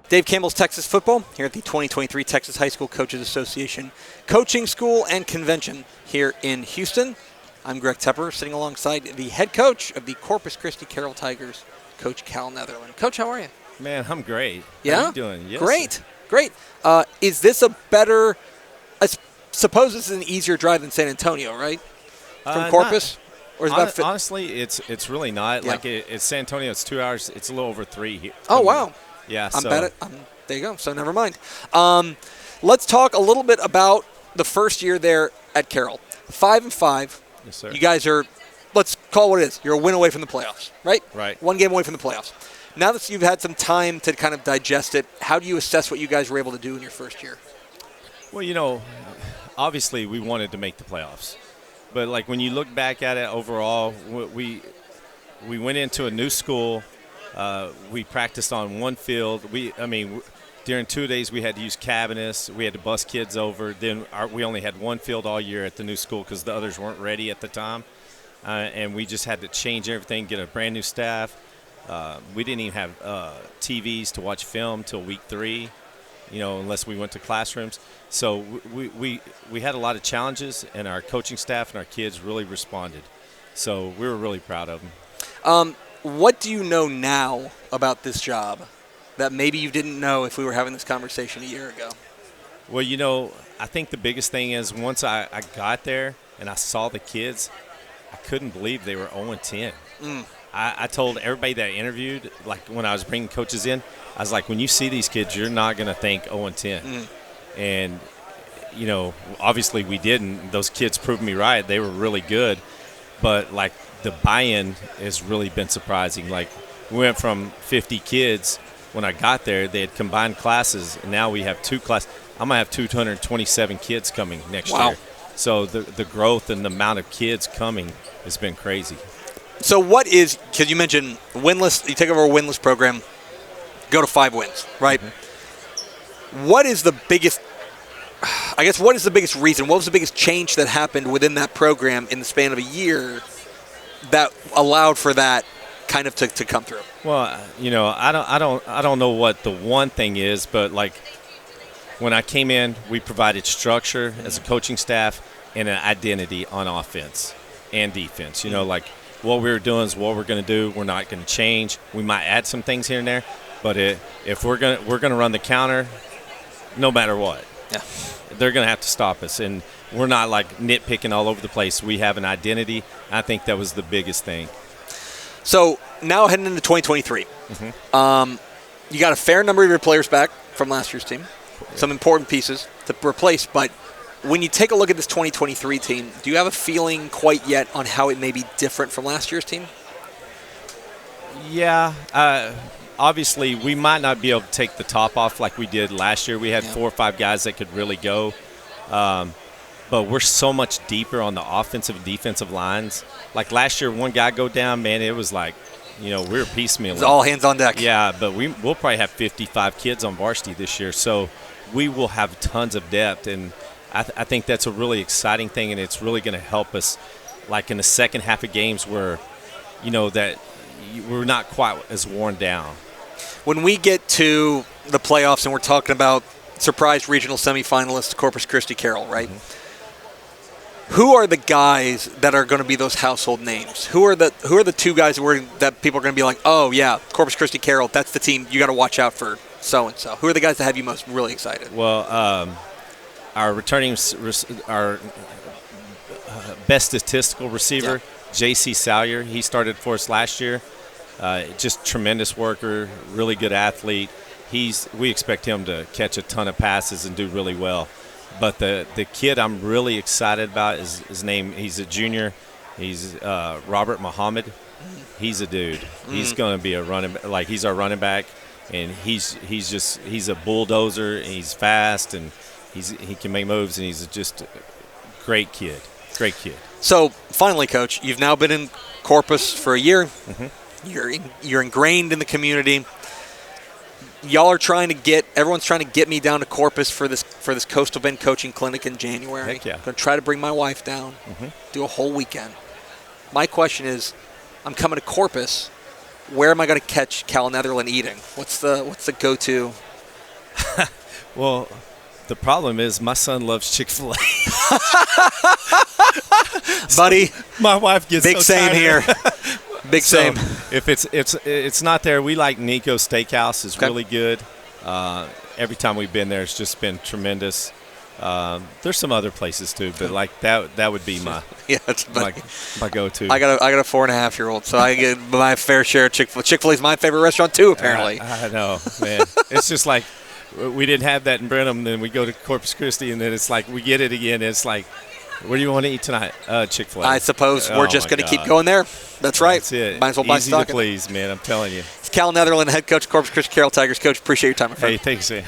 Dave Campbell's Texas Football here at the 2023 Texas High School Coaches Association Coaching School and Convention here in Houston. I'm Greg Tepper, sitting alongside the head coach of the Corpus Christi Carroll Tigers, Coach Cal Neatherlin. Coach, how are you? Man, I'm great. Yeah? How are you doing? Yes, great, sir. Great. Is this a better, I suppose this is an easier drive than San Antonio, right? From Corpus? Or is that honestly, it's really not. Yeah. Like it's San Antonio, it's 2 hours. It's a little over 3 here. Oh, wow. Yeah, there you go. So never mind. Let's talk a little bit about the first year there at Carroll. 5-5. Yes, sir. You guys are, let's call it what it is. You're a win away from the playoffs, right? Right. 1 game away from the playoffs. Now that you've had some time to kind of digest it, how do you assess what you guys were able to do in your first year? Well, obviously we wanted to make the playoffs. But, like, when you look back at it overall, we went into a new school. We practiced on one field. During 2 days we had to use cabinets. We had to bus kids over. Then we only had one field all year at the new school because the others weren't ready at the time. And we just had to change everything, get a brand new staff. We didn't even have TVs to watch film till week 3, unless we went to classrooms. So we had a lot of challenges, and our coaching staff and our kids really responded. So we were really proud of them. What do you know now about this job that maybe you didn't know if we were having this conversation a year ago? Well, I think the biggest thing is once I got there and I saw the kids, I couldn't believe they were 0-10. I told everybody that I interviewed, like when I was bringing coaches in, I was like, when you see these kids, you're not going to think 0-10. And, obviously we didn't. Those kids proved me right. They were really good. But, like, the buy-in has really been surprising. Like, we went from 50 kids when I got there. They had combined classes, and now we have 2 classes. I'm going to have 227 kids coming next year. So the growth and the amount of kids coming has been crazy. So because you mentioned winless, you take over a winless program, go to 5 wins, right? What is the biggest reason, what was the biggest change that happened within that program in the span of a year that allowed for that kind of to come through? Well, I don't know what the one thing is, but like when I came in, we provided structure as a coaching staff and an identity on offense and defense. Like what we were doing is what we're going to do. We're not going to change. We might add some things here and there, but if we're going to run the counter, no matter what, they're going to have to stop us. And we're not like nitpicking all over the place. We have an identity. I think that was the biggest thing. So now heading into 2023, you got a fair number of your players back from last year's team, some important pieces to replace. But when you take a look at this 2023 team, do you have a feeling quite yet on how it may be different from last year's team? Yeah. Obviously, we might not be able to take the top off like we did last year. We had 4 or 5 guys that could really go. But we're so much deeper on the offensive and defensive lines. Like last year, one guy go down, man, it was like, we were piecemeal. It's all hands on deck. Yeah, but we'll probably have 55 kids on varsity this year. So we will have tons of depth. And I think that's a really exciting thing, and it's really going to help us, like in the second half of games where, that we're not quite as worn down. When we get to the playoffs and we're talking about surprise regional semifinalists, Corpus Christi Carroll, right? Who are the guys that are going to be those household names? Who are the 2 guys that people are going to be like, oh yeah, Corpus Christi Carroll, that's the team you got to watch out for so and so? Who are the guys that have you most really excited? Well, our best statistical receiver, J.C. Salyer, he started for us last year. Just tremendous worker, really good athlete. We expect him to catch a ton of passes and do really well. But the kid I'm really excited about is his name. He's a junior. He's Robert Muhammad. He's a dude. He's going to be he's our running back, and he's a bulldozer. And he's fast, and he can make moves, and he's just a great kid. Great kid. So finally, Coach, you've now been in Corpus for a year. You're ingrained in the community. Everyone's trying to get me down to Corpus for this Coastal Bend coaching clinic in January. Heck yeah. I'm going to try to bring my wife down, do a whole weekend. My question is, I'm coming to Corpus. Where am I going to catch Cal Neatherlin eating? What's the go-to Well, the problem is my son loves Chick-fil-A. Buddy, My wife gets big so same tired. here. Big So same. if it's not there, we like Nico's Steakhouse. It's really good. Every time we've been there, it's just been tremendous. There's some other places too, but like that would be my Yeah, it's my go-to. I got a 4.5-year-old, so I get my fair share of Chick-fil-A. Chick-fil-A is my favorite restaurant too, apparently. I know, man. It's just like we didn't have that in Brenham, then we go to Corpus Christi, and then it's like we get it again. And it's like, what do you want to eat tonight? Chick-fil-A. I suppose we're just going to keep going there. That's right. That's it. Might as well buy Easy stock. to please, man. I'm telling you. It's Cal Neatherlin, head coach, Corpus Christi Carroll Tigers coach. Appreciate your time, my friend. Hey, thanks, man.